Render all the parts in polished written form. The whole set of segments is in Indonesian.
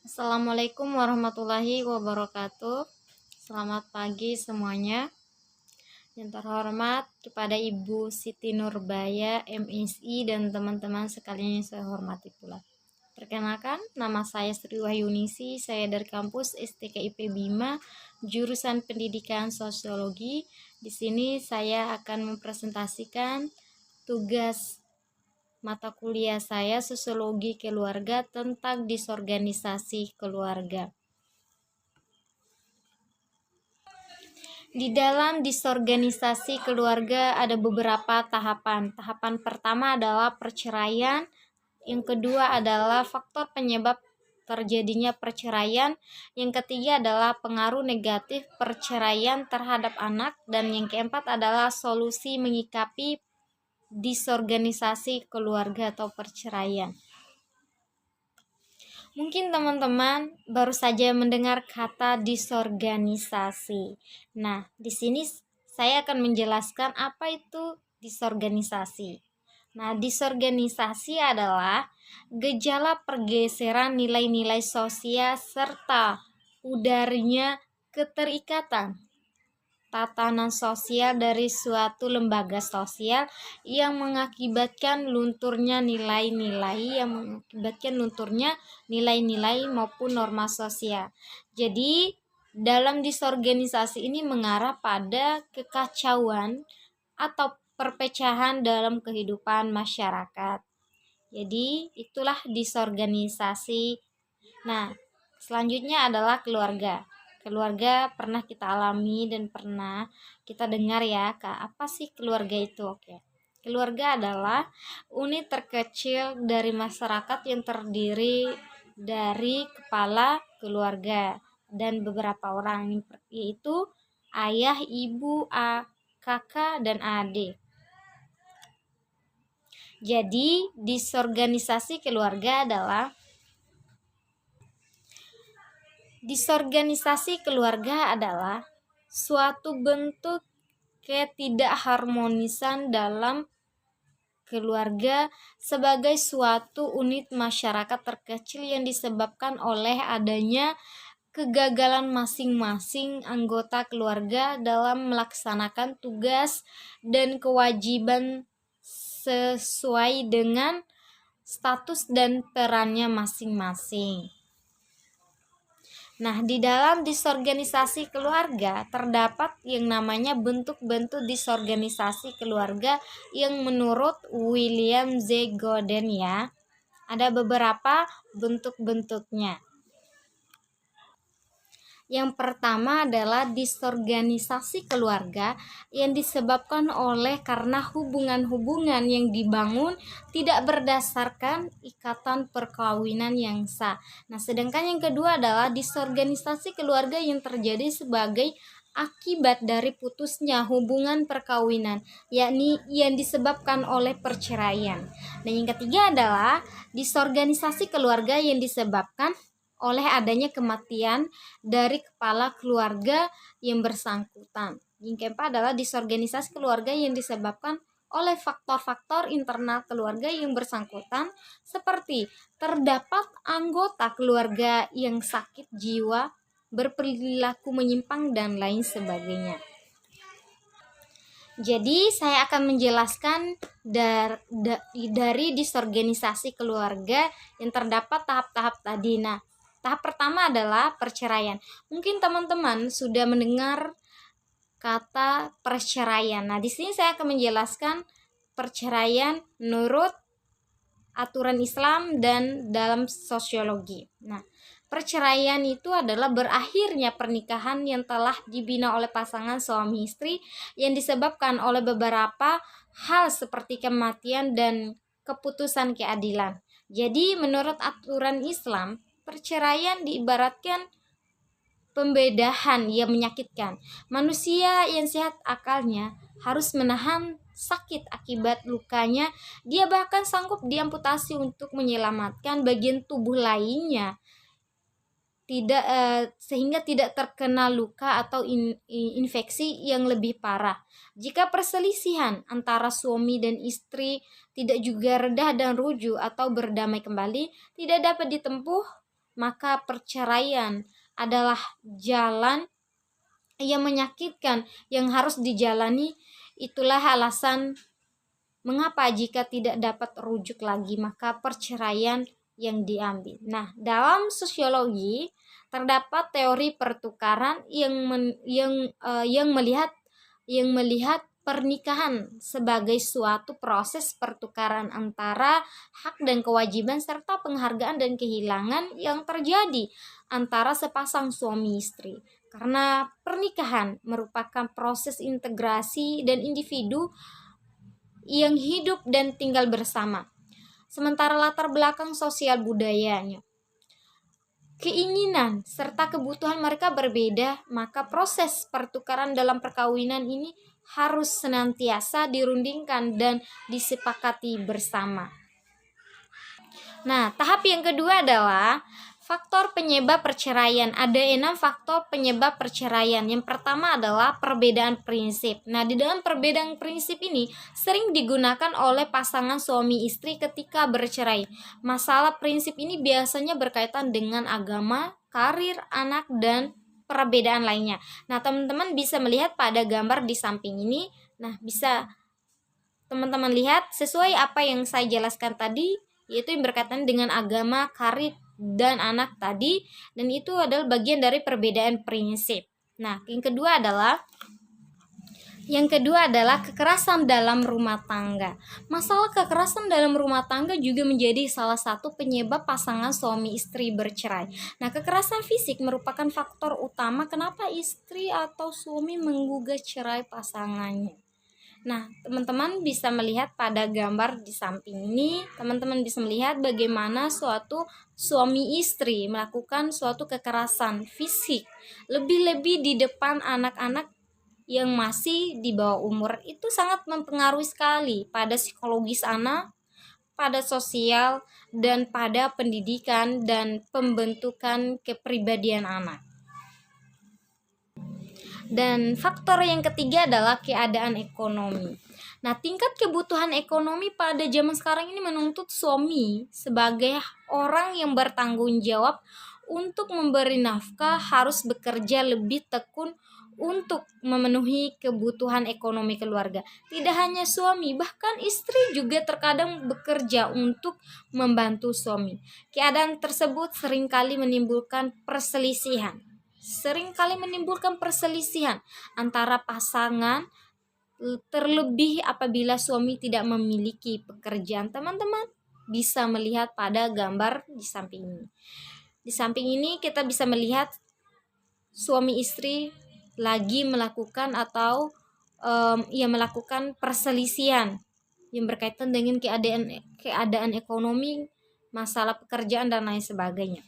Assalamualaikum warahmatullahi wabarakatuh. Selamat pagi semuanya. Yang terhormat kepada Ibu Siti Nurbaya, MSI, dan teman-teman sekalian yang saya hormati pula. Perkenalkan, nama saya Sri Wahyunisi. Saya dari kampus STKIP Bima, jurusan Pendidikan Sosiologi. Di sini saya akan mempresentasikan tugas mata kuliah saya, Sosiologi Keluarga, tentang disorganisasi keluarga. Di dalam disorganisasi keluarga ada beberapa tahapan. Tahapan pertama adalah perceraian, yang kedua adalah faktor penyebab terjadinya perceraian, yang ketiga adalah pengaruh negatif perceraian terhadap anak, dan yang keempat adalah solusi menyikapi disorganisasi keluarga atau perceraian. Mungkin teman-teman baru saja mendengar kata disorganisasi. Nah, di sini saya akan menjelaskan apa itu disorganisasi. Nah, disorganisasi adalah gejala pergeseran nilai-nilai sosial serta pudarnya keterikatan tatanan sosial dari suatu lembaga sosial yang mengakibatkan lunturnya nilai-nilai maupun norma sosial. Jadi dalam disorganisasi ini mengarah pada kekacauan atau perpecahan dalam kehidupan masyarakat. Jadi itulah disorganisasi. Nah, selanjutnya adalah keluarga. Keluarga pernah kita alami dan pernah kita dengar ya, Kak, apa sih keluarga itu? Oke. Keluarga adalah unit terkecil dari masyarakat yang terdiri dari kepala keluarga dan beberapa orang, yaitu ayah, ibu, kakak, dan adik. Jadi, disorganisasi keluarga adalah suatu bentuk ketidakharmonisan dalam keluarga sebagai suatu unit masyarakat terkecil yang disebabkan oleh adanya kegagalan masing-masing anggota keluarga dalam melaksanakan tugas dan kewajiban sesuai dengan status dan perannya masing-masing. Nah, di dalam disorganisasi keluarga terdapat yang namanya bentuk-bentuk disorganisasi keluarga yang menurut William Z. Godin ya, ada beberapa bentuk-bentuknya. Yang pertama adalah disorganisasi keluarga yang disebabkan oleh karena hubungan-hubungan yang dibangun tidak berdasarkan ikatan perkawinan yang sah. Nah, sedangkan yang kedua adalah disorganisasi keluarga yang terjadi sebagai akibat dari putusnya hubungan perkawinan, yakni yang disebabkan oleh perceraian. Nah, yang ketiga adalah disorganisasi keluarga yang disebabkan oleh adanya kematian dari kepala keluarga yang bersangkutan. Yang keempat adalah disorganisasi keluarga yang disebabkan oleh faktor-faktor internal keluarga yang bersangkutan, seperti terdapat anggota keluarga yang sakit jiwa, berperilaku menyimpang, dan lain sebagainya. Jadi saya akan menjelaskan dari disorganisasi keluarga yang terdapat tahap-tahap tadi. Nah, tahap pertama adalah perceraian. Mungkin teman-teman sudah mendengar kata perceraian. Nah, di sini saya akan menjelaskan perceraian menurut aturan Islam dan dalam sosiologi. Nah, perceraian itu adalah berakhirnya pernikahan yang telah dibina oleh pasangan suami istri yang disebabkan oleh beberapa hal seperti kematian dan keputusan keadilan. Jadi, menurut aturan Islam, perceraian diibaratkan pembedahan yang menyakitkan. Manusia yang sehat akalnya harus menahan sakit akibat lukanya. Dia bahkan sanggup diamputasi untuk menyelamatkan bagian tubuh lainnya, sehingga tidak terkena luka atau infeksi yang lebih parah. Jika perselisihan antara suami dan istri tidak juga reda dan rujuk atau berdamai kembali, tidak dapat ditempuh maka perceraian adalah jalan yang menyakitkan yang harus dijalani. Itulah alasan mengapa jika tidak dapat rujuk lagi maka perceraian yang diambil. Nah, dalam sosiologi terdapat teori pertukaran yang melihat pernikahan sebagai suatu proses pertukaran antara hak dan kewajiban serta penghargaan dan kehilangan yang terjadi antara sepasang suami istri. Karena pernikahan merupakan proses integrasi dan individu yang hidup dan tinggal bersama. Sementara latar belakang sosial budayanya, keinginan serta kebutuhan mereka berbeda, maka proses pertukaran dalam perkawinan ini harus senantiasa dirundingkan dan disepakati bersama. Nah, tahap yang kedua adalah faktor penyebab perceraian. Ada 6 faktor penyebab perceraian. Yang pertama adalah perbedaan prinsip. Nah, di dalam perbedaan prinsip ini sering digunakan oleh pasangan suami istri ketika bercerai. Masalah prinsip ini biasanya berkaitan dengan agama, karir, anak, dan perbedaan lainnya. Nah, teman-teman bisa melihat pada gambar di samping ini. Nah, bisa teman-teman lihat sesuai apa yang saya jelaskan tadi, yaitu yang berkaitan dengan agama, karir, dan anak tadi, dan itu adalah bagian dari perbedaan prinsip. Nah, yang kedua adalah kekerasan dalam rumah tangga. Masalah kekerasan dalam rumah tangga juga menjadi salah satu penyebab pasangan suami istri bercerai. Nah, kekerasan fisik merupakan faktor utama kenapa istri atau suami menggugat cerai pasangannya. Nah, teman-teman bisa melihat pada gambar di samping ini, teman-teman bisa melihat bagaimana suatu suami istri melakukan suatu kekerasan fisik, lebih-lebih di depan anak-anak yang masih di bawah umur. Itu sangat mempengaruhi sekali pada psikologis anak, pada sosial, dan pada pendidikan dan pembentukan kepribadian anak. Dan faktor yang ketiga adalah keadaan ekonomi. Nah, tingkat kebutuhan ekonomi pada zaman sekarang ini menuntut suami sebagai orang yang bertanggung jawab untuk memberi nafkah harus bekerja lebih tekun untuk memenuhi kebutuhan ekonomi keluarga. Tidak hanya suami, bahkan istri juga terkadang bekerja untuk membantu suami. Keadaan tersebut seringkali menimbulkan perselisihan antara pasangan, terlebih apabila suami tidak memiliki pekerjaan. Teman-teman bisa melihat pada gambar di samping ini. Di samping ini kita bisa melihat suami istri lagi melakukan melakukan perselisihan yang berkaitan dengan keadaan ekonomi, masalah pekerjaan, dan lain sebagainya.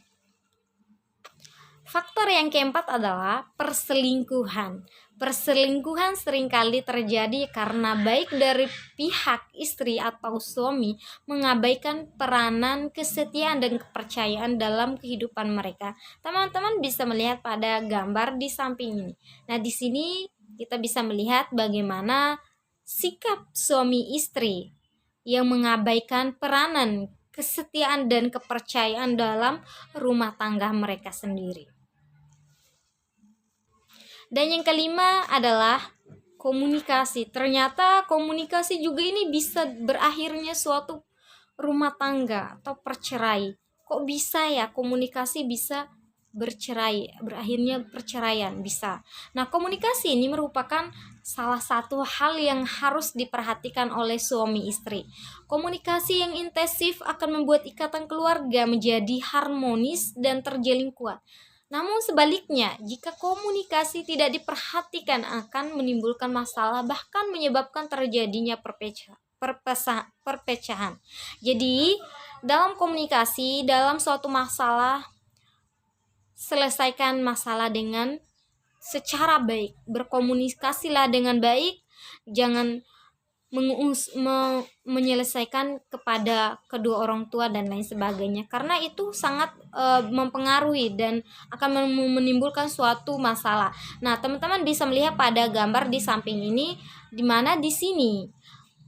Faktor yang keempat adalah perselingkuhan. Perselingkuhan seringkali terjadi karena baik dari pihak istri atau suami mengabaikan peranan kesetiaan dan kepercayaan dalam kehidupan mereka. Teman-teman bisa melihat pada gambar di samping ini. Nah, di sini kita bisa melihat bagaimana sikap suami istri yang mengabaikan peranan kesetiaan dan kepercayaan dalam rumah tangga mereka sendiri. Dan yang kelima adalah komunikasi. Ternyata komunikasi juga ini bisa berakhirnya suatu rumah tangga atau perceraian. Kok bisa ya komunikasi bisa berakhirnya perceraian? Bisa. Nah, komunikasi ini merupakan salah satu hal yang harus diperhatikan oleh suami istri. Komunikasi yang intensif akan membuat ikatan keluarga menjadi harmonis dan terjalin kuat. Namun sebaliknya, jika komunikasi tidak diperhatikan akan menimbulkan masalah, bahkan menyebabkan terjadinya perpecahan. Jadi, dalam komunikasi, dalam suatu masalah, selesaikan masalah dengan secara baik. Berkomunikasilah dengan baik, jangan menyelesaikan kepada kedua orang tua dan lain sebagainya, karena itu sangat mempengaruhi dan akan menimbulkan suatu masalah. Nah, teman-teman bisa melihat pada gambar di samping ini, di mana di sini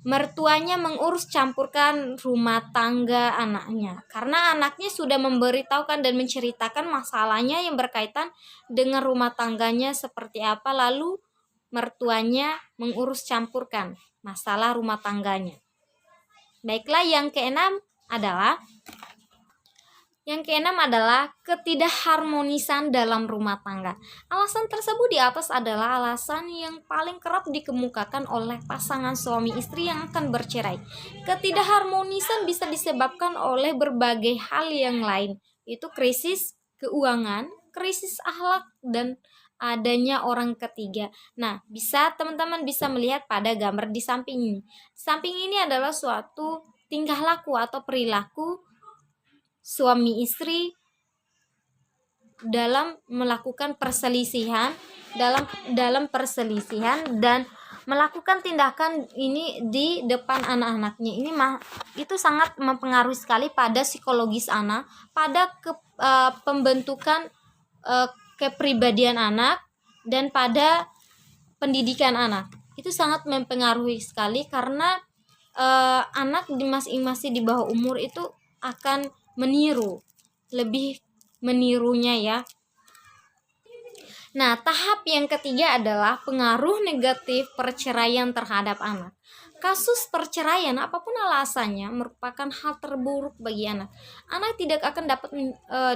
mertuanya mengurus campurkan rumah tangga anaknya, karena anaknya sudah memberitahukan dan menceritakan masalahnya yang berkaitan dengan rumah tangganya seperti apa, lalu mertuanya mengurus campurkan masalah rumah tangganya. Baiklah, yang keenam adalah ketidakharmonisan dalam rumah tangga. Alasan tersebut di atas adalah alasan yang paling kerap dikemukakan oleh pasangan suami istri yang akan bercerai. Ketidakharmonisan bisa disebabkan oleh berbagai hal yang lain, yaitu krisis keuangan, krisis akhlak, dan adanya orang ketiga. Nah, teman-teman bisa melihat pada gambar di samping ini. Samping ini adalah suatu tingkah laku atau perilaku suami istri dalam melakukan perselisihan dan melakukan tindakan ini di depan anak-anaknya. Itu sangat mempengaruhi sekali pada psikologis anak, pada pembentukan kepribadian anak, dan pada pendidikan anak. Itu sangat mempengaruhi sekali karena anak masing-masing di bawah umur itu akan lebih menirunya ya. Nah, tahap yang ketiga adalah pengaruh negatif perceraian terhadap anak. Kasus perceraian, apapun alasannya, merupakan hal terburuk bagi anak. Anak tidak akan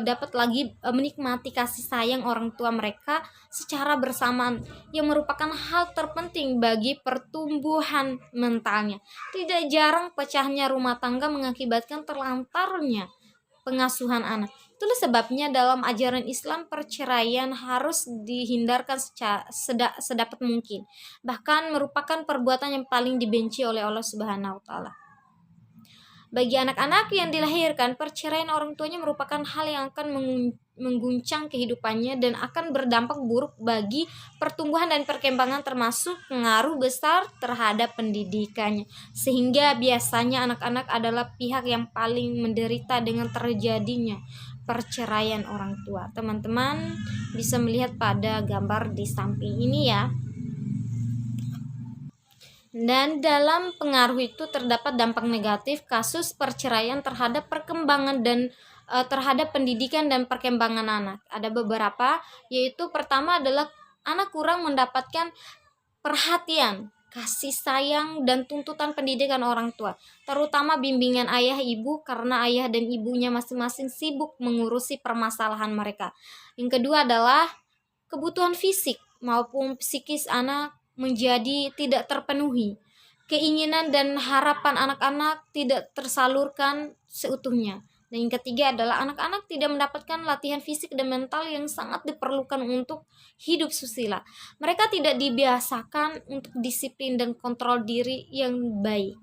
dapat lagi menikmati kasih sayang orang tua mereka secara bersamaan, yang merupakan hal terpenting bagi pertumbuhan mentalnya. Tidak jarang pecahnya rumah tangga mengakibatkan terlantarnya pengasuhan anak. Itulah sebabnya dalam ajaran Islam perceraian harus dihindarkan sedapat mungkin. Bahkan merupakan perbuatan yang paling dibenci oleh Allah Subhanahu wa taala. Bagi anak-anak yang dilahirkan, perceraian orang tuanya merupakan hal yang akan mengguncang kehidupannya dan akan berdampak buruk bagi pertumbuhan dan perkembangan, termasuk pengaruh besar terhadap pendidikannya. Sehingga biasanya anak-anak adalah pihak yang paling menderita dengan terjadinya perceraian orang tua. Teman-teman bisa melihat pada gambar di samping ini ya. Dan dalam pengaruh itu terdapat dampak negatif kasus perceraian terhadap perkembangan dan terhadap pendidikan dan perkembangan anak. Ada beberapa, yaitu pertama adalah anak kurang mendapatkan perhatian, kasih sayang, dan tuntutan pendidikan orang tua, terutama bimbingan ayah ibu, karena ayah dan ibunya masing-masing sibuk mengurusi permasalahan mereka. Yang kedua adalah kebutuhan fisik maupun psikis anak menjadi tidak terpenuhi. Keinginan dan harapan anak-anak tidak tersalurkan seutuhnya. Dan yang ketiga adalah anak-anak tidak mendapatkan latihan fisik dan mental yang sangat diperlukan untuk hidup susila. Mereka tidak dibiasakan untuk disiplin dan kontrol diri yang baik.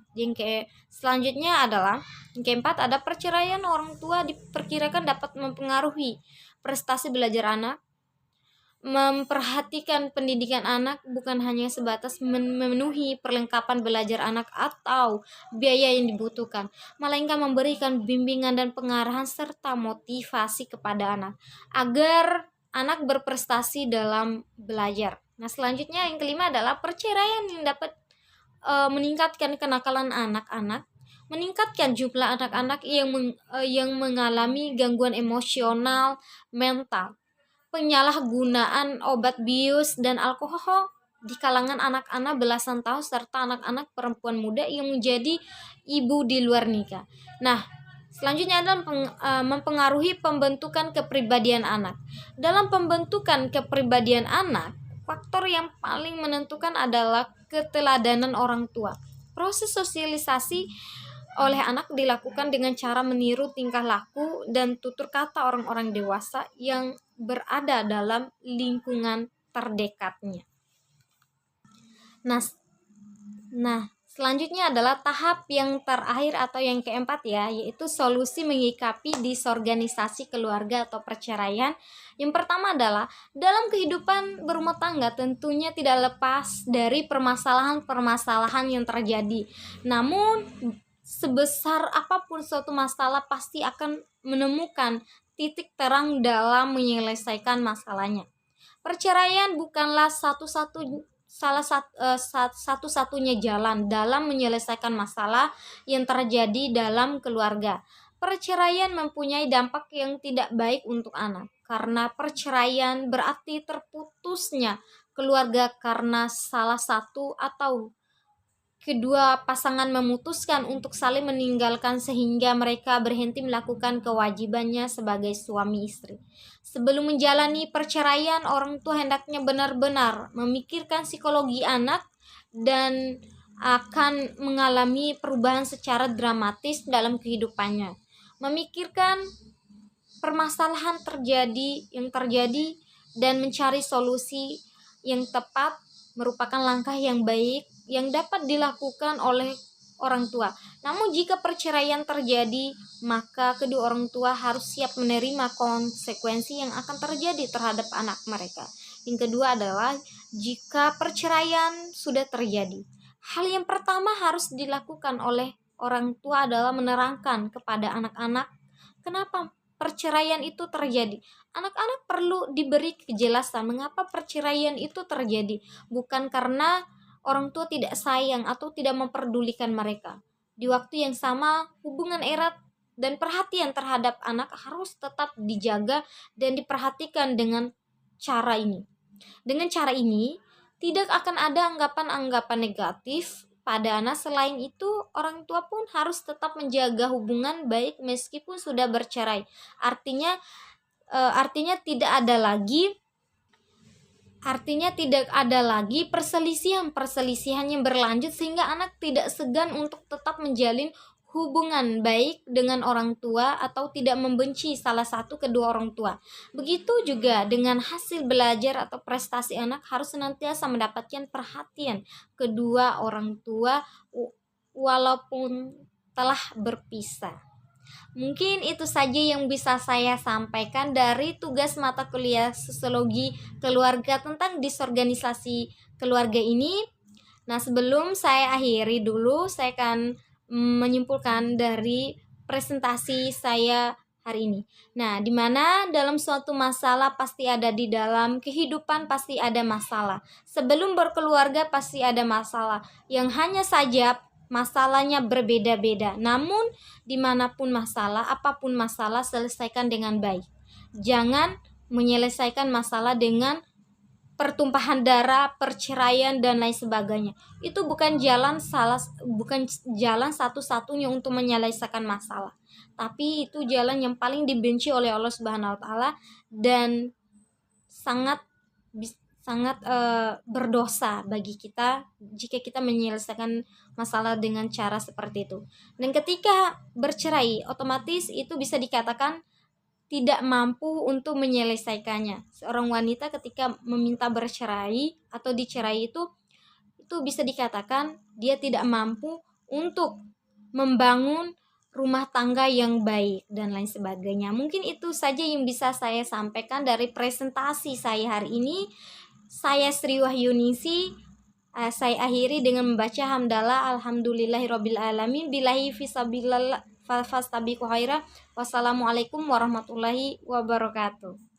Selanjutnya adalah yang keempat, ada perceraian orang tua diperkirakan dapat mempengaruhi prestasi belajar anak. Memperhatikan pendidikan anak bukan hanya sebatas memenuhi perlengkapan belajar anak atau biaya yang dibutuhkan, melainkan memberikan bimbingan dan pengarahan serta motivasi kepada anak agar anak berprestasi dalam belajar. Nah, selanjutnya yang kelima adalah perceraian yang dapat meningkatkan kenakalan anak-anak, meningkatkan jumlah anak-anak yang mengalami gangguan emosional, mental, penyalahgunaan obat bius dan alkohol di kalangan anak-anak belasan tahun, serta anak-anak perempuan muda yang menjadi ibu di luar nikah. Nah, selanjutnya adalah mempengaruhi pembentukan kepribadian anak. Dalam pembentukan kepribadian anak, faktor yang paling menentukan adalah keteladanan orang tua. Proses sosialisasi oleh anak dilakukan dengan cara meniru tingkah laku dan tutur kata orang-orang dewasa yang berada dalam lingkungan terdekatnya. Nah, selanjutnya adalah tahap yang terakhir atau yang keempat ya, yaitu solusi menyikapi disorganisasi keluarga atau perceraian. Yang pertama adalah dalam kehidupan berumah tangga tentunya tidak lepas dari permasalahan-permasalahan yang terjadi. Namun sebesar apapun suatu masalah pasti akan menemukan titik terang dalam menyelesaikan masalahnya. Perceraian bukanlah satu-satunya jalan dalam menyelesaikan masalah yang terjadi dalam keluarga. Perceraian mempunyai dampak yang tidak baik untuk anak, karena perceraian berarti terputusnya keluarga karena salah satu atau kedua pasangan memutuskan untuk saling meninggalkan sehingga mereka berhenti melakukan kewajibannya sebagai suami istri. Sebelum menjalani perceraian, orang tua hendaknya benar-benar memikirkan psikologi anak dan akan mengalami perubahan secara dramatis dalam kehidupannya. Memikirkan permasalahan yang terjadi dan mencari solusi yang tepat merupakan langkah yang baik yang dapat dilakukan oleh orang tua. Namun jika perceraian terjadi, maka kedua orang tua harus siap menerima konsekuensi yang akan terjadi terhadap anak mereka. Yang kedua adalah jika perceraian sudah terjadi, hal yang pertama harus dilakukan oleh orang tua adalah menerangkan kepada anak-anak kenapa perceraian itu terjadi. Anak-anak perlu diberi kejelasan mengapa perceraian itu terjadi, bukan karena orang tua tidak sayang atau tidak memperdulikan mereka. Di waktu yang sama, hubungan erat dan perhatian terhadap anak harus tetap dijaga dan diperhatikan dengan cara ini. Dengan cara ini, tidak akan ada anggapan-anggapan negatif pada anak. Selain itu, orang tua pun harus tetap menjaga hubungan baik meskipun sudah bercerai. Artinya tidak ada lagi perselisihan yang berlanjut sehingga anak tidak segan untuk tetap menjalin hubungan baik dengan orang tua atau tidak membenci salah satu kedua orang tua. Begitu juga dengan hasil belajar atau prestasi anak harus senantiasa mendapatkan perhatian kedua orang tua walaupun telah berpisah. Mungkin itu saja yang bisa saya sampaikan dari tugas mata kuliah Sosiologi Keluarga tentang disorganisasi keluarga ini. Nah, sebelum saya akhiri dulu, saya akan menyimpulkan dari presentasi saya hari ini. Nah, di mana dalam suatu masalah pasti ada, di dalam kehidupan pasti ada masalah. Sebelum berkeluarga pasti ada masalah, yang hanya saja masalahnya berbeda-beda. Namun, dimanapun masalah, apapun masalah, selesaikan dengan baik. Jangan menyelesaikan masalah dengan pertumpahan darah, perceraian dan lain sebagainya. Itu bukan jalan satu-satunya untuk menyelesaikan masalah. Tapi itu jalan yang paling dibenci oleh Allah Subhanahu wa taala dan sangat berdosa bagi kita jika kita menyelesaikan masalah dengan cara seperti itu. Dan ketika bercerai, otomatis itu bisa dikatakan tidak mampu untuk menyelesaikannya. Seorang wanita ketika meminta bercerai atau dicerai itu bisa dikatakan dia tidak mampu untuk membangun rumah tangga yang baik dan lain sebagainya. Mungkin itu saja yang bisa saya sampaikan dari presentasi saya hari ini. Saya Sri Wahyuningsi. Saya akhiri dengan membaca hamdalah alhamdulillahirabbil alamin billahi fisabilillah fastabiqu khaira. Wassalamualaikum warahmatullahi wabarakatuh.